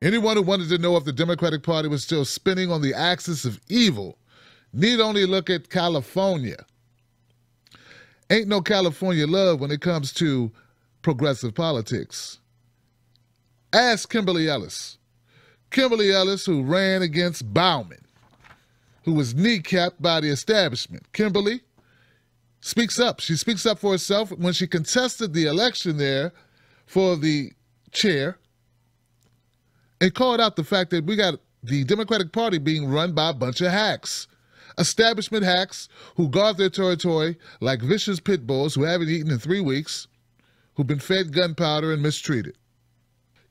Anyone who wanted to know if the Democratic Party was still spinning on the axis of evil need only look at California. Ain't no California love when it comes to progressive politics. Ask Kimberly Ellis. Kimberly Ellis, who ran against Bauman, who was kneecapped by the establishment. Kimberly speaks up. She speaks up for herself when she contested the election there for the chair and called out the fact that we got the Democratic Party being run by a bunch of hacks. Establishment hacks who guard their territory like vicious pit bulls who haven't eaten in 3 weeks, who've been fed gunpowder and mistreated.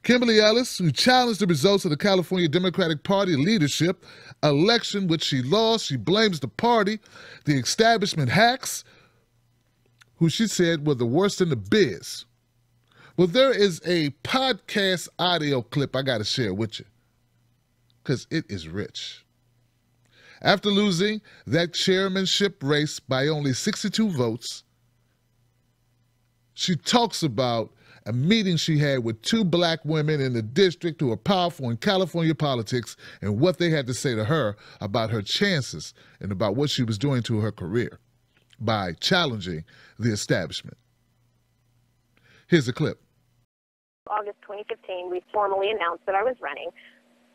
Kimberly Ellis, who challenged the results of the California Democratic Party leadership election, which she lost, she blames the party, the establishment hacks, who she said were the worst in the biz. Well, there is a podcast audio clip I got to share with you because it is rich. After losing that chairmanship race by only 62 votes, she talks about a meeting she had with 2 black women in the district who are powerful in California politics and what they had to say to her about her chances and about what she was doing to her career by challenging the establishment. Here's a clip. August 2015, we formally announced that I was running.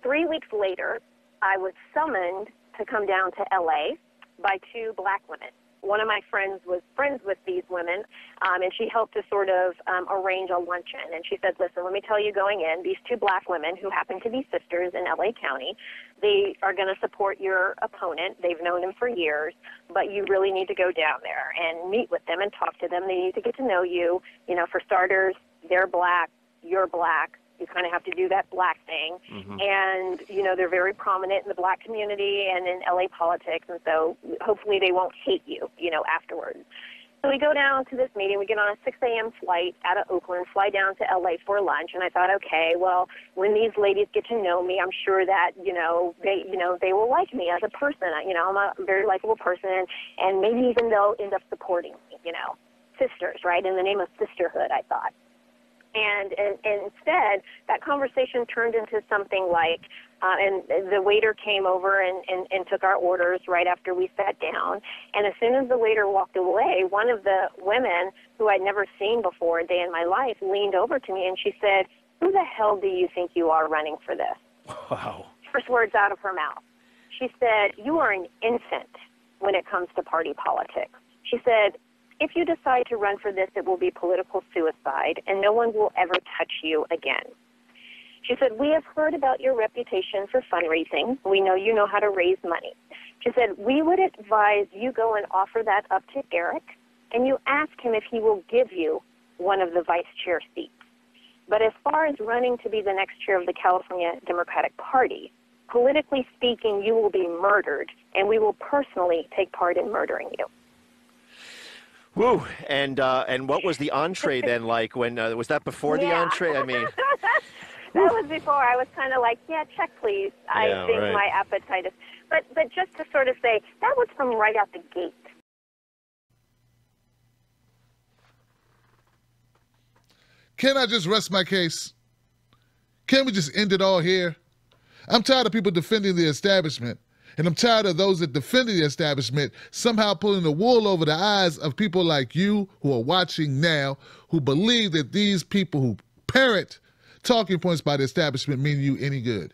3 weeks later, I was summoned to come down to LA by 2 black women. One of my friends was friends with these women, and she helped to sort of arrange a luncheon. And she said, listen, let me tell you going in, these 2 black women who happen to be sisters in LA County, they are going to support your opponent. They've known him for years, but you really need to go down there and meet with them and talk to them. They need to get to know you. You know, for starters, they're black, you're black. You kind of have to do that black thing. And, you know, they're very prominent in the black community and in LA politics. And so hopefully they won't hate you, you know, afterwards. So we go down to this meeting. We get on a 6 a.m. flight out of Oakland, fly down to LA for lunch. And I thought, okay, well, when these ladies get to know me, I'm sure that, they will like me as a person. You know, I'm a very likable person. And maybe even they'll end up supporting me, you know, sisters, right? In the name of sisterhood, I thought. And instead, that conversation turned into something like, and the waiter came over and took our orders right after we sat down. And as soon as the waiter walked away, one of the women who I'd never seen before a day in my life leaned over to me and she said, who the hell do you think you are running for this? Wow. First words out of her mouth. She said, you are an infant when it comes to party politics. She said, if you decide to run for this, it will be political suicide, and no one will ever touch you again. She said, we have heard about your reputation for fundraising. We know you know how to raise money. She said, we would advise you go and offer that up to Eric, and you ask him if he will give you one of the vice chair seats. But as far as running to be the next chair of the California Democratic Party, politically speaking, you will be murdered, and we will personally take part in murdering you. Woo! And what was the entree then like? When was that before the entree? I mean, that was before. I was kind of like, yeah, check please. I think my appetite is. But just to sort of say, that was from right out the gate. Can I just rest my case? Can we just end it all here? I'm tired of people defending the establishment. And I'm tired of those that defend the establishment somehow pulling the wool over the eyes of people like you who are watching now, who believe that these people who parrot talking points by the establishment mean you any good.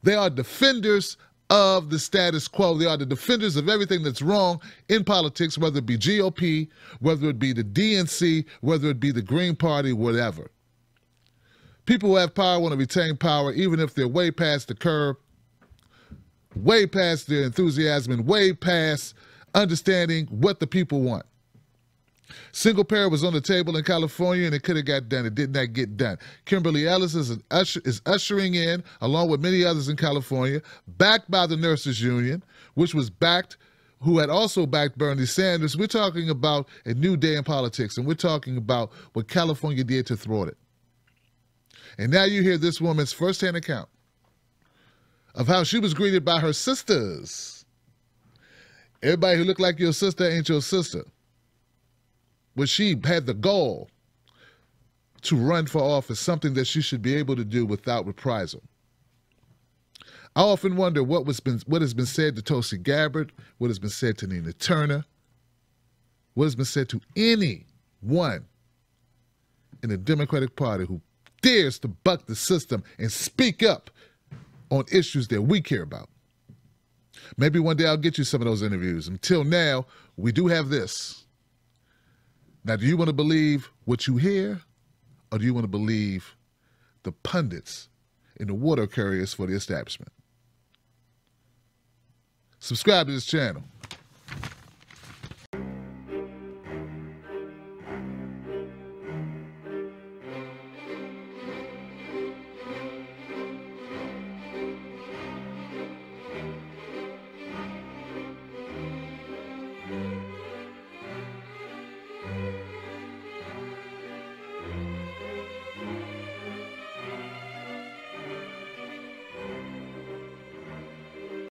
They are defenders of the status quo. They are the defenders of everything that's wrong in politics, whether it be GOP, whether it be the DNC, whether it be the Green Party, whatever. People who have power want to retain power even if they're way past the curb, way past their enthusiasm, and way past understanding what the people want. Single parent was on the table in California, and it could have got done. It did not get done. Kimberly Ellis is ushering in, along with many others in California, backed by the Nurses Union, which was backed, who had also backed Bernie Sanders. We're talking about a new day in politics, and we're talking about what California did to thwart it. And now you hear this woman's firsthand account of how she was greeted by her sisters. Everybody who looked like your sister ain't your sister. But she had the gall to run for office something that she should be able to do without reprisal. I often wonder what has been said to Tulsi Gabbard, what has been said to Nina Turner, what has been said to anyone in the Democratic Party who dares to buck the system and speak up on issues that we care about. Maybe one day I'll get you some of those interviews. Until now, we do have this. Now, do you want to believe what you hear, or do you want to believe the pundits and the water carriers for the establishment? Subscribe to this channel.